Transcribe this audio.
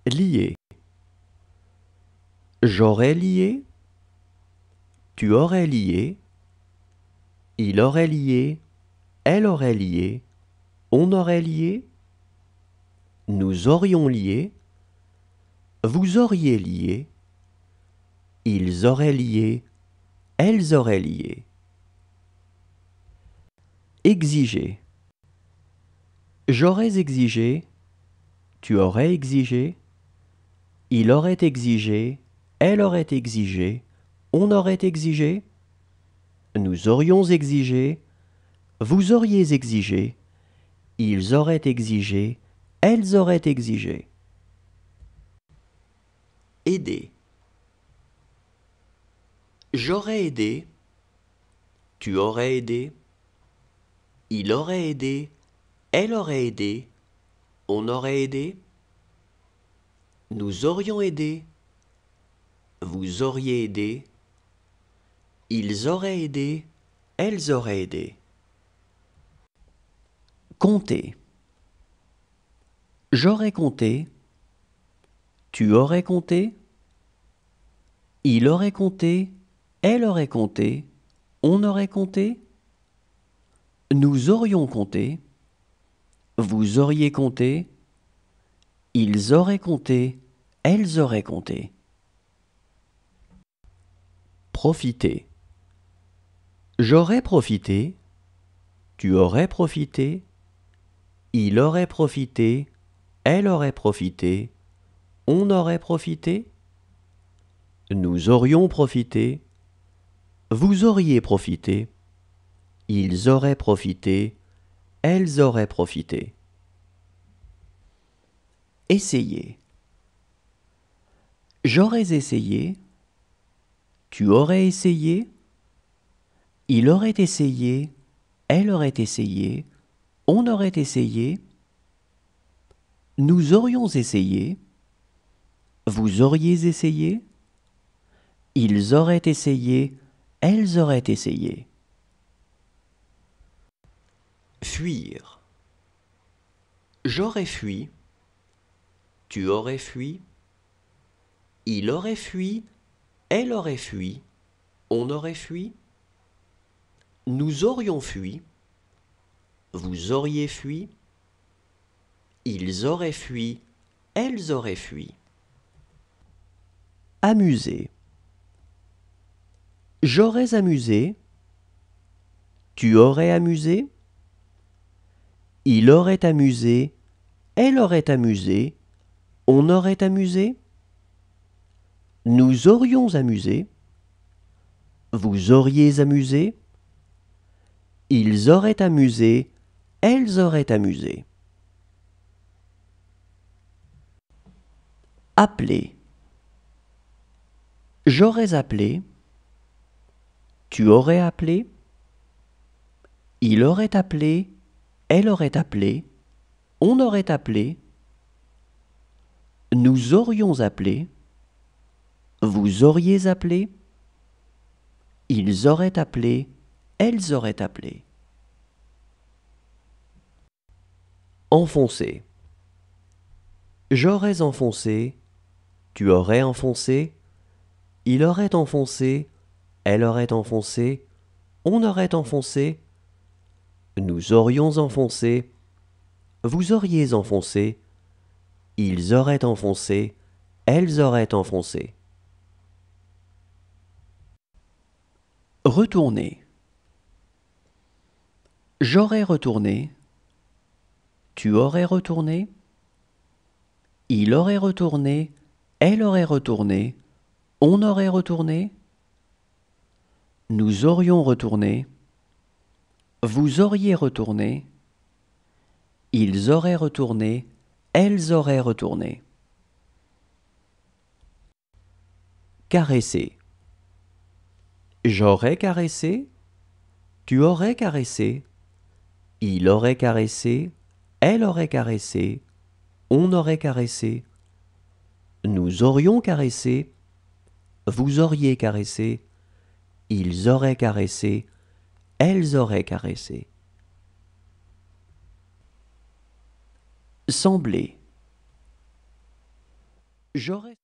Lier. J'aurais lié. Tu aurais lié. Il aurait lié. Elle aurait lié. On aurait lié. Nous aurions lié. Vous auriez lié. Ils auraient lié. Elles auraient lié. Exiger. J'aurais exigé. Tu aurais exigé. Il aurait exigé. Elle aurait exigé. On aurait exigé. Nous aurions exigé. Vous auriez exigé. Ils auraient exigé. Elles auraient exigé. Aider. J'aurais aidé. Tu aurais aidé. Il aurait aidé. Elle aurait aidé. On aurait aidé. Nous aurions aidé. Vous auriez aidé. Ils auraient aidé. Elles auraient aidé. Compter. J'aurais compté. Tu aurais compté. Il aurait compté. Elle aurait compté. On aurait compté. Nous aurions compté. Vous auriez compté. Ils auraient compté. Elles auraient compté. Profiter. J'aurais profité. Tu aurais profité. Il aurait profité. Elle aurait profité. On aurait profité. Nous aurions profité. Vous auriez profité. Ils auraient profité. Elles auraient profité. Essayer. J'aurais essayé. Tu aurais essayé. Il aurait essayé. Elle aurait essayé. On aurait essayé. Nous aurions essayé. Vous auriez essayé. Ils auraient essayé. Elles auraient essayé. Fuir. J'aurais fui. Tu aurais fui. Il aurait fui. Elle aurait fui. On aurait fui. Nous aurions fui. Vous auriez fui. Ils auraient fui. Elles auraient fui. Amuser. J'aurais amusé. Tu aurais amusé. Il aurait amusé. Elle aurait amusé. On aurait amusé. Nous aurions amusé. Vous auriez amusé. Ils auraient amusé. Elles auraient amusé. Appeler. J'aurais appelé. Tu aurais appelé. Il aurait appelé. Elle aurait appelé. On aurait appelé. Nous aurions appelé. Vous auriez appelé. Ils auraient appelé. Elles auraient appelé. Enfoncer. J'aurais enfoncé. Tu aurais enfoncé. Il aurait enfoncé. Elle aurait enfoncé. On aurait enfoncé. Nous aurions enfoncé. Vous auriez enfoncé. Ils auraient enfoncé. Elles auraient enfoncé. Retourner. J'aurais retourné. Tu aurais retourné. Il aurait retourné. Elle aurait retourné. On aurait retourné. Nous aurions retourné. Vous auriez retourné. Ils auraient retourné. Elles auraient retourné. Caresser. J'aurais caressé. Tu aurais caressé. Il aurait caressé. Elle aurait caressé. On aurait caressé. Nous aurions caressé. Vous auriez caressé. Ils auraient caressé. Elles auraient caressé. Sembler. J'aurais